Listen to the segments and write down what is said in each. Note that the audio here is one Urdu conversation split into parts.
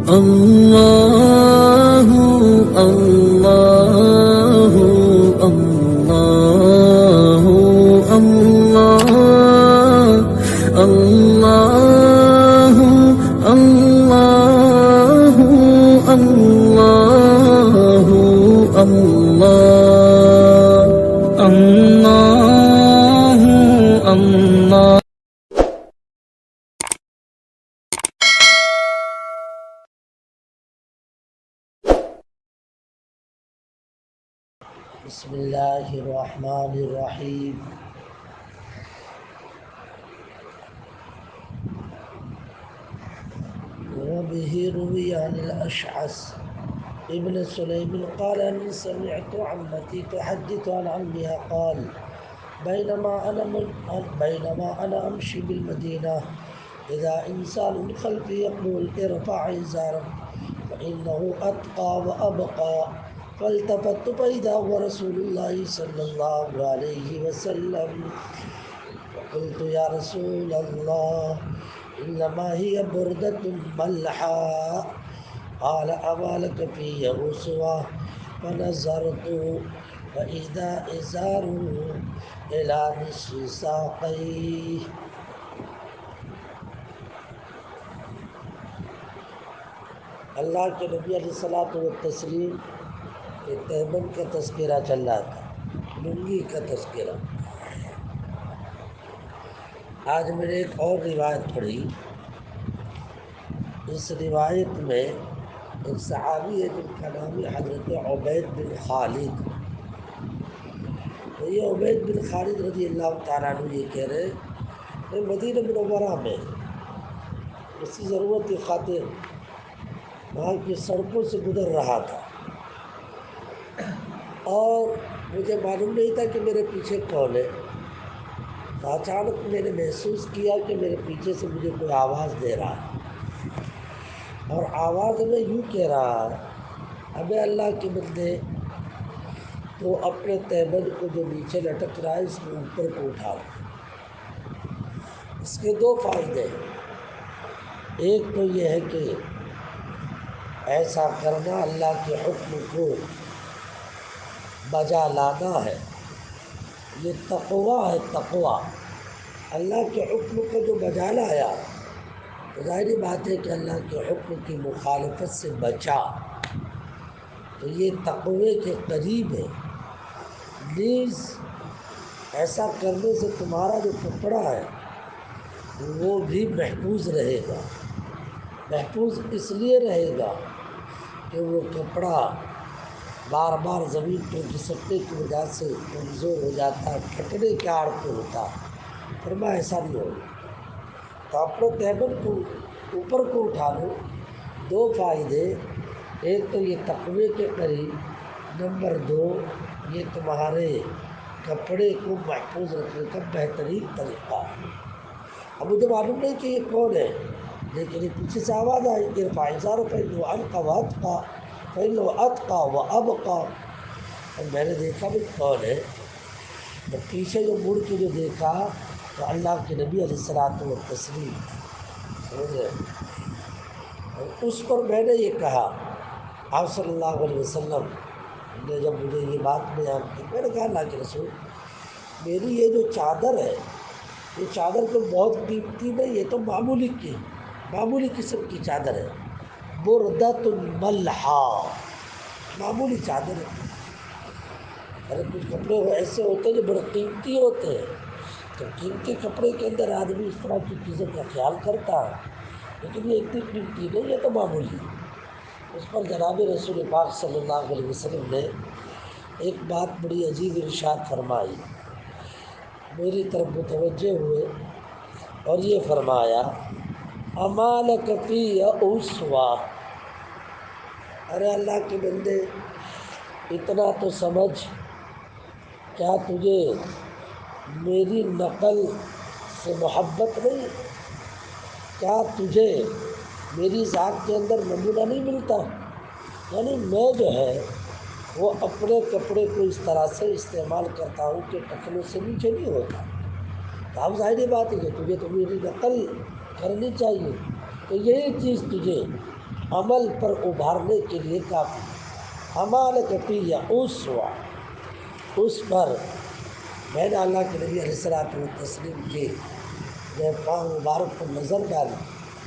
الله الله الله الله الله الله الله الله الله بسم اللہ الرحمن الرحیم وبه روي عن الأشعث ابن سليم قال أني سمعت عمتي تحدث عن عمها قال بينما أنا أمشي بالمدينة إذا إنسان خلفي يقول ارفع إزارك فإنه أتقى وأبقى فالتفت فإذا هو رسول الله صلى الله عليه وسلم فقلت يا رسول الله إنما هي بردة ملحاء قال أما لك في أسوة فنظرت فإذا إزار إلى نصف ساقيه. اللہ کے نبی علیہ الصلوۃ والتسلیم کے تیمم کا تذکرہ چل رہا تھا، لنگی کا تذکرہ. آج میں نے ایک اور روایت پڑھی. اس روایت میں ایک صحابی ہے جن کا نام ہے حضرت عبید بن خالد. تو یہ عبید بن خالد رضی اللہ تعالیٰ عنہ یہ کہہ رہے کہ مدینہ منورہ میں کسی ضرورت کی خاطر وہاں کی سڑکوں سے گزر رہا تھا اور مجھے معلوم نہیں تھا کہ میرے پیچھے کون ہے. تو اچانک میں نے محسوس کیا کہ میرے پیچھے سے مجھے کوئی آواز دے رہا ہے اور آواز میں یوں کہہ رہا ہے ابے اللہ کے بندے تو اپنے تیمم کو جو نیچے لٹک رہا ہے اس کو اوپر کو اٹھا لو. اس کے دو فائدے ہیں. ایک تو یہ ہے کہ ایسا کرنا اللہ کے حکم کو بجا لانا ہے. یہ تقویٰ ہے. تقویٰ اللہ کے حکم کو جو بجا لایا تو ظاہری بات ہے کہ اللہ کے حکم کی مخالفت سے بچا، تو یہ تقوی کے قریب ہے. نیز ایسا کرنے سے تمہارا جو کپڑا ہے وہ بھی محفوظ رہے گا. محفوظ اس لیے رہے گا کہ وہ کپڑا بار بار زمین پر گھسٹنے کی وجہ سے کمزور ہو جاتا ہے، پھٹنے کے آڑ پہ ہوتا. فرمایا ایسا نہیں ہوگا. تو اپنے تیمم کو اوپر کو اٹھا لو. دو فائدے، ایک تو یہ تقوی کے قریب، نمبر دو یہ تمہارے کپڑے کو محفوظ رکھنے کا بہترین طریقہ ہے. اب مجھے معلوم نہیں کہ یہ کون ہے، لیکن یہ پیچھے سے آواز آئی ارفع ازارک فإنه ألقى وأتقى فإنه أتقى وأبقى. اور میں نے دیکھا بھی کون ہے. جب پیچھے جو مڑ کے جو دیکھا تو اللہ کے نبی علیہ الصلوۃ والتسلیم سمجھے. اور اس پر میں نے یہ کہا آپ صلی اللہ علیہ وسلم نے جب مجھے یہ بات بیان کی، میں نے کہا اللہ کے رسول میری یہ جو چادر ہے یہ چادر تو بہت قیمتی نہیں، یہ تو معمولی قسم کی چادر ہے. بردۃ ملحا، معمولی چادر ہے. ارے کچھ کپڑے ایسے ہوتے ہیں جو بڑے قیمتی ہوتے ہیں، تو قیمتی کپڑے کے اندر آدمی اس طرح کی چیزوں کا خیال کرتا ہے، لیکن یہ اتنی قیمتی نہیں، یہ تو معمولی ہے. اس پر جناب رسول پاک صلی اللہ علیہ وسلم نے ایک بات بڑی عجیب ارشاد فرمائی. میری طرف متوجہ ہوئے اور یہ فرمایا اما لک فی اسوہ. ارے اللہ کے بندے اتنا تو سمجھ، کیا تجھے میری نقل سے محبت نہیں؟ کیا تجھے میری ذات کے اندر نمونہ نہیں ملتا؟ یعنی میں جو ہے وہ اپنے کپڑے کو اس طرح سے استعمال کرتا ہوں کہ ٹخنوں سے نیچے نہیں ہوتا. تو اب ظاہری بات ہے کہ تجھے تو میری نقل کرنی چاہیے. تو یہی چیز تجھے عمل پر ابھارنے کے لیے کافی ہے۔ امالکتی یا اس پر میں نے اللہ کے نبی علیہ الصلوۃ والتسلیم کے جب پاؤں مبارک پر نظر ڈالی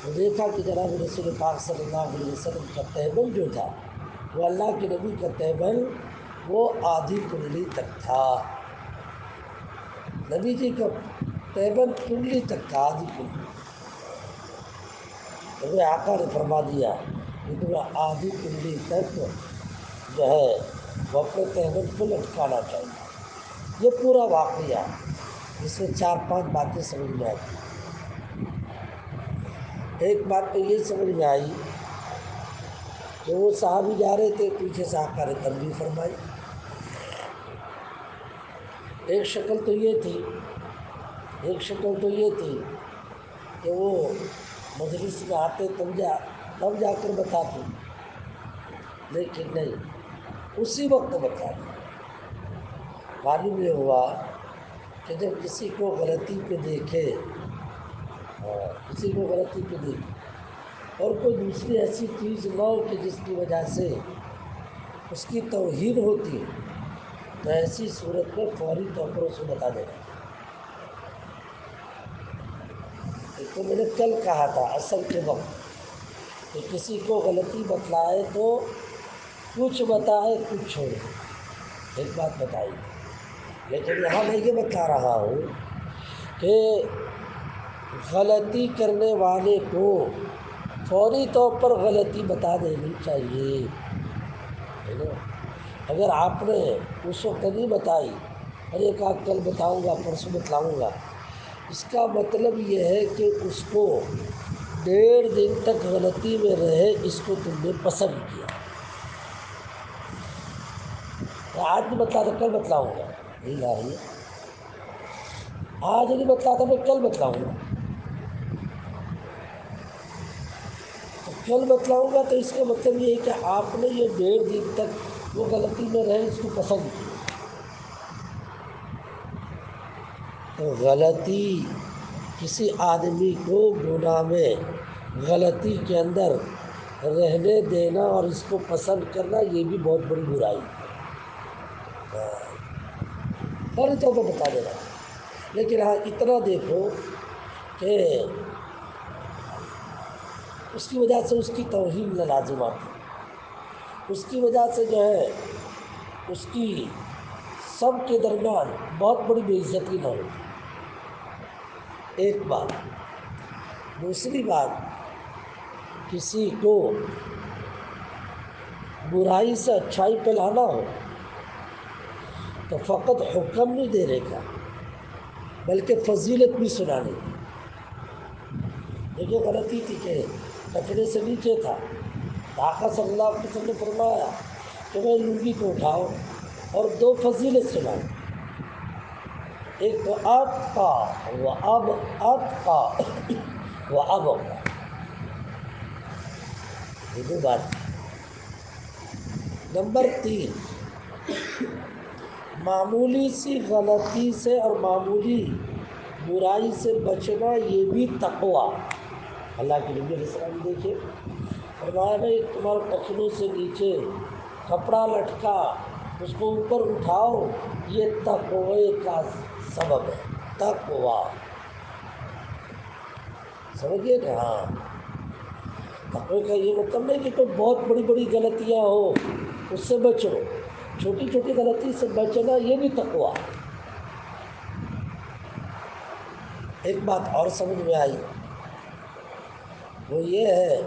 تو دیکھا کہ جناب رسول پاک صلی اللہ علیہ وسلم کا تہبند جو تھا وہ اللہ کے نبی کا تہبند وہ آدھی کنڈلی تک تھا۔ نبی جی کا تہبند کنڈلی تک تھا، آدھی کنڈلی۔ تو آقا نے فرما دیا کہ تمہیں آدھی کنڈلی تک جو ہے وہ اپنے تہبند کو لٹکانا چاہیے۔ یہ پورا واقعہ جس میں 4-5 باتیں سمجھ میں آتی ہیں۔ ایک بات تو یہ سمجھ میں آئی کہ وہ صحابی جا رہے تھے، پیچھے سے آقا نے تنبیہ فرمائی۔ ایک شکل تو یہ تھی کہ وہ مجلس میں آتے تب جا کر بتاتے، لیکن نہیں، اسی وقت بتا دیا۔ معلوم یہ ہوا کہ جب کسی کو غلطی پہ دیکھے اور کوئی دوسری ایسی چیز نہ ہو کہ جس کی وجہ سے اس کی توہین ہوتی ہے، تو ایسی صورت میں فوری طور پر اسے بتا دینا۔ ایک تو میں نے کل کہا تھا اصل کے وقت کہ کسی کو غلطی بتلائے تو کچھ بتائے کچھ چھوڑے، ایک بات بتائی۔ لیکن یہاں میں یہ بتا رہا ہوں کہ غلطی کرنے والے کو فوری طور پر غلطی بتا دینی چاہیے، ہے نا؟ اگر آپ نے اس وقت نہیں بتائی اور ایک آدھ کل بتاؤں گا پرسوں بتلاؤں گا، اس کا مطلب یہ ہے کہ اس کو 1.5 دن تک غلطی میں رہے، اس کو تم نے پسند کیا۔ آج نہیں بتلاتا کل بتلاؤں گا، نہیں آ رہی ہے، آج نہیں بتلاتا میں کل بتلاؤں گا، تو کل بتلاؤں گا تو اس کا مطلب یہ ہے کہ آپ نے یہ 1.5 دن تک وہ غلطی میں رہے، اس کو پسند کیا۔ تو غلطی کسی آدمی کو گناہ میں غلطی کے اندر رہنے دینا اور اس کو پسند کرنا یہ بھی بہت بڑی برائی ہے۔ فوری طور پر بتا دینا، لیکن ہاں اتنا دیکھو کہ اس کی وجہ سے اس کی توہین نہ لازم آتی، اس کی وجہ سے جو ہے اس کی سب کے درمیان بہت بڑی بے عزتی نہ ہو۔ ایک بات۔ دوسری بات، کسی کو برائی سے اچھائی پہ لانا ہو تو فقط حکم نہیں دینے کا بلکہ فضیلت بھی سنانے کی۔ دیکھیے غلطی تھی کہ کچرے سے نیچے تھا، آقا صلی اللہ علیہ وسلم نے فرمایا کہ میں لنگی کو اٹھاؤ اور 2 فضیلت سناؤ، ایک تو اتقا و ابقا، یہ 2 بات۔ نمبر 3، معمولی سی غلطی سے اور معمولی برائی سے بچنا یہ بھی تقویٰ۔ اللہ کے نبی علیہ السلام دیکھے فرمایا بھائی تمہارے ٹخنوں سے نیچے کپڑا لٹکا، اس کو اوپر اٹھاؤ، یہ تقوی کا سبب ہے، تقویٰ، سمجھیے نا؟ ہاں، تقوی کا یہ مطلب نہیں کہ کوئی بہت بڑی بڑی غلطیاں ہو اس سے بچو، چھوٹی چھوٹی غلطی سے بچنا یہ بھی تقویٰ۔ ایک بات اور سمجھ میں آئی، وہ یہ ہے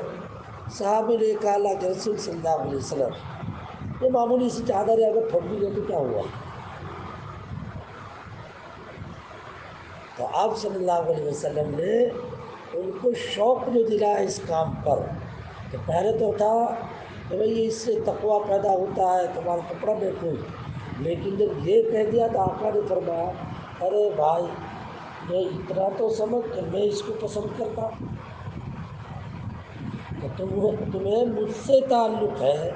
صحابی نے کہا اللہ کے رسول صلی اللہ علیہ وسلم یہ معمولی سی چادر ہے اگر پھٹ بھی گئی تو کیا ہوا؟ تو آپ صلی اللہ علیہ وسلم نے ان کو شوق جو دلا اس کام پر، کہ پہلے تو تھا کہ بھئی اس سے تقویٰ پیدا ہوتا ہے تمہارا کپڑا محفوظ، لیکن جب یہ کہہ دیا تو آقا نے فرمایا ارے بھائی میں اتنا تو سمجھ کہ میں اس کو پسند کرتا ہوں، کہ تمہیں مجھ سے تعلق ہے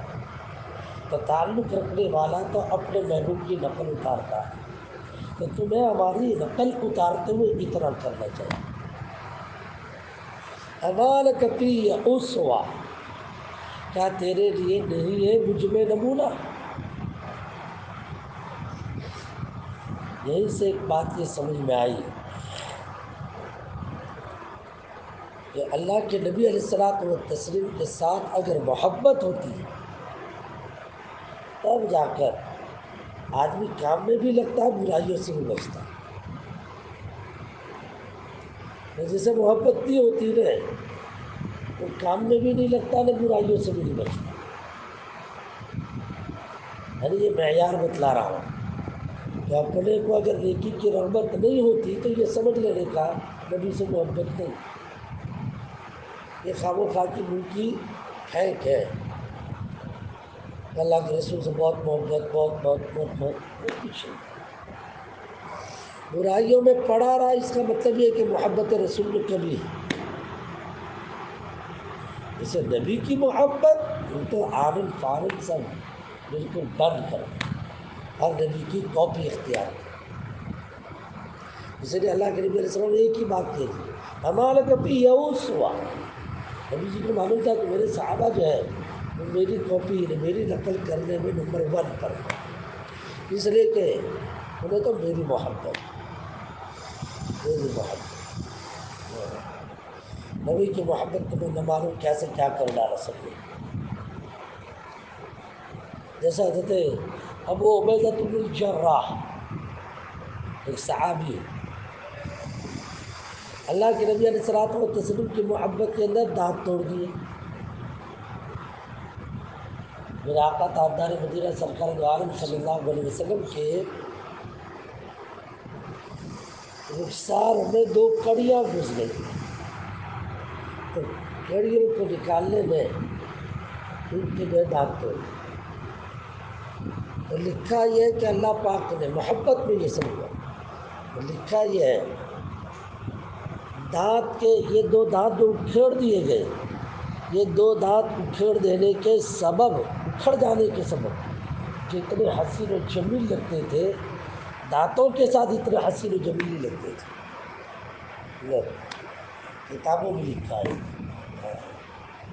تو تعلق رکھنے والا تو اپنے محبوب کی نقل اتارتا ہے، تو تمہیں ہماری نقل اتارتے ہوئے اتنا کرنا چاہیے۔ امالک فی اسوہ، کیا تیرے لیے نہیں ہے مجھ میں نمونہ؟ یہیں سے ایک بات یہ سمجھ میں آئی کہ اللہ کے نبی علیہ الصلوۃ والتسلیم کے ساتھ اگر محبت ہوتی تب جا کر آدمی کام میں بھی لگتا ہے، برائیوں سے بھی بچتا ہے۔ جیسے محبت نہیں ہوتی نا، وہ کام میں بھی نہیں لگتا نہ برائیوں سے بھی نہیں بچتا۔ یعنی یہ معیار بتلا رہا ہوں کہ اپنے کو اگر نیکی کی رغبت نہیں ہوتی تو یہ سمجھ لینے کا نبی سے محبت نہیں، یہ خواہ و خواہ کی منہ کی پھینک ہے۔ اللہ کے رسول سے بہت محبت، بہت بہت بہت بہت کچھ نہیں۔ برائیوں میں پڑا رہا، اس کا مطلب یہ کہ محبت رسول میں کمی ہے۔ جیسے نبی کی محبت وہ تو عامل فارغ سب بالکل بند کر ہر نبی کی کاپی اختیار کر۔ اس لیے اللہ کے نبی علیہ السلام نے ایک ہی بات کہی تھی، ہمارا کبھی یئوس ہوا۔ نبی جی کو معلوم تھا کہ میرے صحابہ جو ہے وہ میری کاپی میری نقل کرنے میں نمبر 1 پر ہے، اس لیے کہ انہیں تو میری محبت نبی کی محبت کو میں نہ معلوم کیسے کیا کر ڈالا سکے۔ جیسا حضرت ابو عبیدہ بن الجراح ایک صحابی، اللہ کے نبی علیہ الصلوۃ والتسلیم کی محبت کے اندر دانت توڑ دیے۔ میرے آقا تاجدار مدینہ سرکار دو عالم صلی اللہ علیہ وسلم کے رخسار میں 2 کڑیاں گھس گئی، تو کڑیوں کو نکالنے میں ان کے جو دانت توڑ دیے۔ تو لکھا یہ ہے کہ اللہ پاک نے محبت میں یہ سمجھا، تو لکھا یہ ہے دانت کے یہ 2 دانت جو اکھیڑ دیے گئے، یہ 2 دانت اکھیڑ دینے کے سبب، اکھڑ جانے کے سبب کہ اتنے حسین و جمیل لگتے تھے، دانتوں کے ساتھ اتنے حسین و جمیل نہیں لگتے تھے۔ کتابوں میں لکھا ہے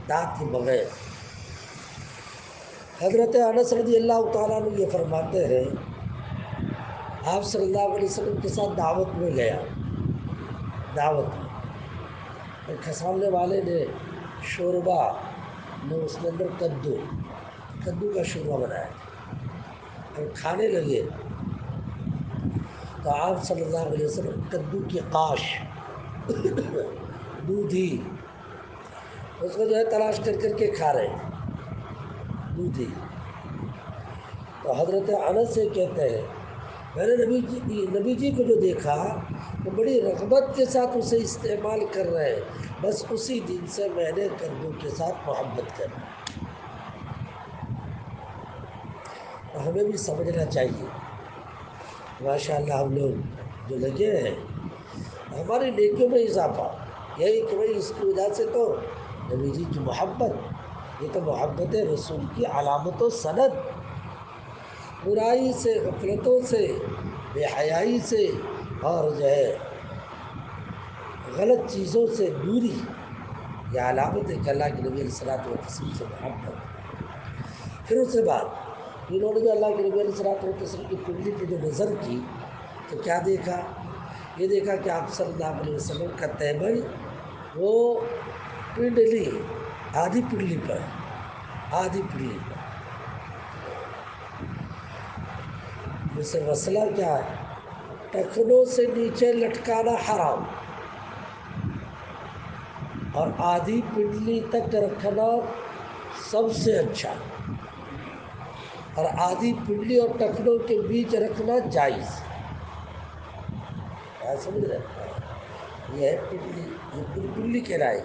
دانت کے بغیر۔ حضرت انس رضی اللہ تعالیٰ عنہ یہ فرماتے ہیں، آپ صلی اللہ علیہ وسلم کے ساتھ دعوت میں گیا، دعوت میں اور کھسانے والے نے شوربہ میں اس کے اندر کدو کا شوربہ بنایا اور کھانے لگے، تو آپ صلی اللہ علیہ وسلم کدو کی قاش دودھی اس کو جو ہے تلاش کر کر کے کھا رہے دودھی۔ تو حضرت انس سے کہتے ہیں میں نے نبی جی کو جو دیکھا وہ بڑی رغبت کے ساتھ اسے استعمال کر رہے ہیں، بس اسی دن سے میں نے کدو کے ساتھ محبت کر لی۔ ہمیں بھی سمجھنا چاہیے، ماشاء اللہ ہم لوگ جو لگے ہیں ہماری نیکیوں میں اضافہ، یہی کہ بھائی اس کی وجہ سے تو نبی جی کی محبت، یہ تو محبت رسول کی علامت و سند، برائی سے، غفلتوں سے، بے حیائی سے اور جو ہے غلط چیزوں سے دوری، یہ علامت ہے کہ اللہ کے نبی علیہ الصلوۃ والتسلیم سے محبت۔ پھر اس کے بعد انہوں نے جو اللہ کے نبی علیہ الصلوۃ والتسلیم کی پنڈلی پہ جو نظر کی تو کیا دیکھا؟ یہ دیکھا کہ آپ صلی اللہ علیہ وسلم کا تیمم وہ پنڈلی آدھی پنڈلی پر، آدھی پنڈلی پر۔ جیسے مسئلہ کیا ہے؟ ٹخنوں سے نیچے لٹکانا حرام اور آدھی پنڈلی تک رکھنا سب سے اچھا، اور آدھی پنڈلی اور ٹخنوں کے بیچ رکھنا جائز۔ کیا سمجھ رہے ہیں؟ یہ ہے پنڈلی، یہ پنڈلی کہلائے،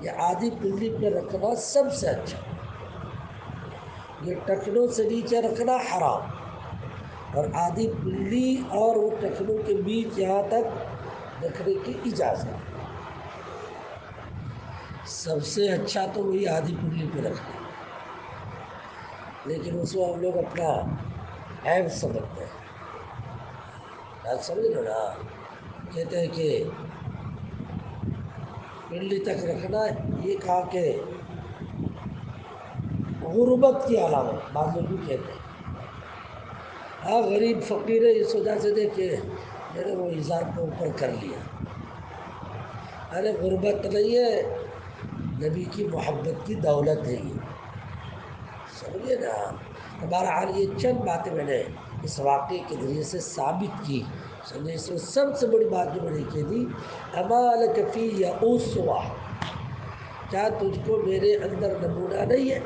یہ آدھی پنڈلی پہ رکھنا سب سے اچھا، یہ ٹخنوں سے نیچے رکھنا حرام اور آدھی پنڈلی اور وہ ٹخنوں کے بیچ یہاں تک رکھنے کی اجازت۔ سب سے اچھا تو وہی آدھی پنڈلی پہ رکھنا، لیکن اس کو ہم لوگ اپنا عیب سمجھتے ہیں، بات سمجھ لو نا، کہتے ہیں کہ پنڈلی تک رکھنا، یہ کہا کہ غربت کی علامت بعض لوگ بھی کہتے ہیں ہاں غریب فقیر ہے اس وجہ سے دیکھے میں نے وہ اظہار کو اوپر کر لیا. ارے غربت نہیں ہے، نبی کی محبت کی دولت ہے یہ، سمجھے نا. بہرحال یہ چند باتیں میں نے اس واقعے کے ذریعے سے ثابت کی. سمجھے اس میں سب سے بڑی بات جو میں نے کہہ دی اما لک فی اسوہ، کیا تجھ کو میرے اندر نمونہ نہیں ہے.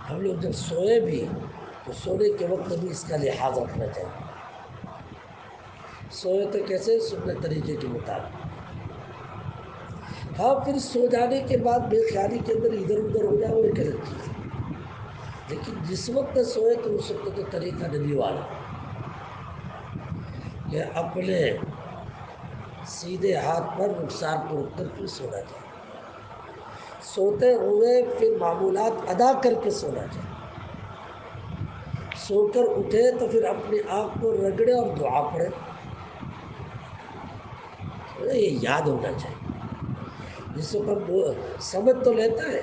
ہم لوگ جب سوئے بھی تو سونے کے وقت بھی اس کا لحاظ رکھنا چاہیے. سوئے تو کیسے سنت طریقے کے مطابق. ہاں پھر سو جانے کے بعد بے خیالی کے اندر ادھر ادھر ہو جائے وہ ایک الگ چیز ہے، لیکن جس وقت سوئے تو اس وقت تو طریقہ نبی والا کہ اپنے سیدھے ہاتھ پر رخسار کو رکھ کر پھر سونا چاہیے. سوتے ہوئے پھر معمولات ادا کر کے سونا چاہیے. سو کر اٹھے تو پھر اپنی آنکھ کو رگڑے اور دعا پڑھے. یہ یاد ہونا چاہیے. جس کو سمجھ تو لیتا ہے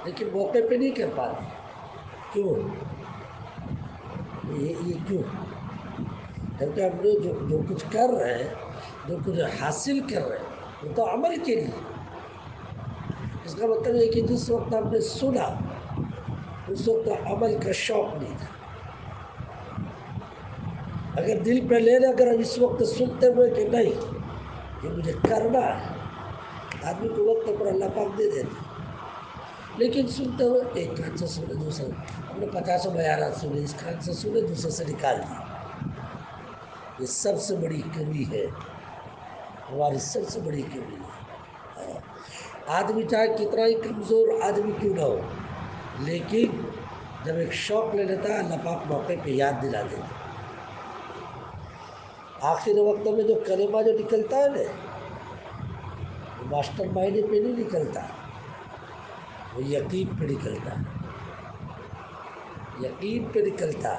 لیکن موقع پہ نہیں کر پاتے. کیوں؟ یہ کیوں؟ جبکہ ہم لوگ جو کچھ کر رہے ہیں، جو کچھ حاصل کر رہے ہیں وہ تو عمل کے لیے. اس کا مطلب یہ کہ جس وقت ہم نے سنا اس وقت عمل کا شوق نہیں تھا. اگر دل پہ لے لے اگر ہم اس وقت سنتے ہوئے کہ نہیں یہ مجھے کرنا ہے، آدمی کو وقت پر اللہ پاک دے دیتے، لیکن سنتے ہوئے ایک کان سے سنے دوسرے، ہم نے 50 بیانات سنے، اس کان سے سنے دوسرے سے نکال دی. یہ سب سے بڑی کمی ہے، ہماری سب سے بڑی کمی ہے. آدمی چاہے کتنا ہی کمزور آدمی کیوں نہ ہو، لیکن جب ایک شوق لے لیتا ہے اللہ پاک موقع پہ یاد دلا دیتا. آخر وقت میں جو کلمہ جو نکلتا ہے نا وہ ماسٹر مائنڈ پہ نہیں نکلتا، وہ یقین پہ نکلتا ہے. یقین پہ نکلتا،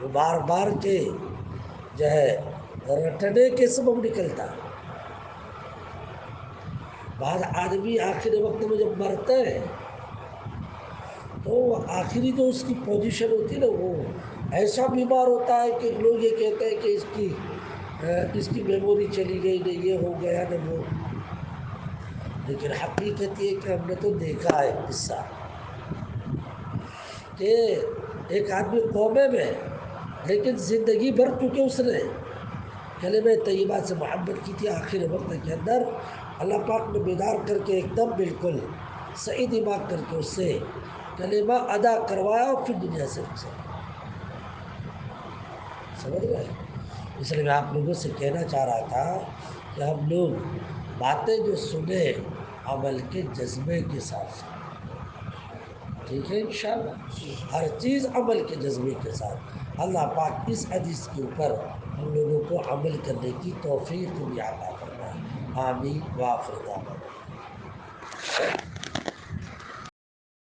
وہ بار بار کے جو ہے رٹنے کے سبب نکلتا. بعض آدمی آخر وقت میں جب مرتے ہیں تو آخری جو اس کی پوزیشن ہوتی ہے نا وہ ایسا بیمار ہوتا ہے کہ لوگ یہ کہتے ہیں کہ اس کی میموری چلی گئی نہ یہ ہو گیا نہ وہ. لیکن حقیقت یہ کہ ہم نے تو دیکھا ہے قصہ کہ ایک آدمی قومے میں لیکن زندگی بھر چونکہ اس نے کلمہ طیبہ سے محبت کی تھی، آخر وقت کے اندر اللہ پاک نے بیدار کر کے ایک دم بالکل صحیح دماغ کر کے اس سے کلمہ ادا کروایا اور پھر دنیا سے رخصت. سمجھ گئے؟ اس لیے میں آپ لوگوں سے کہنا چاہ رہا تھا کہ ہم لوگ باتیں جو سنیں عمل کے جذبے کے ساتھ سنیں. ٹھیک ہے انشاءاللہ ہر چیز عمل کے جذبے کے ساتھ. اللہ پاک اس حدیث کے اوپر ہم لوگوں کو عمل کرنے کی توفیق بھی عطا فرمائے. آمین. وآخر دعوانا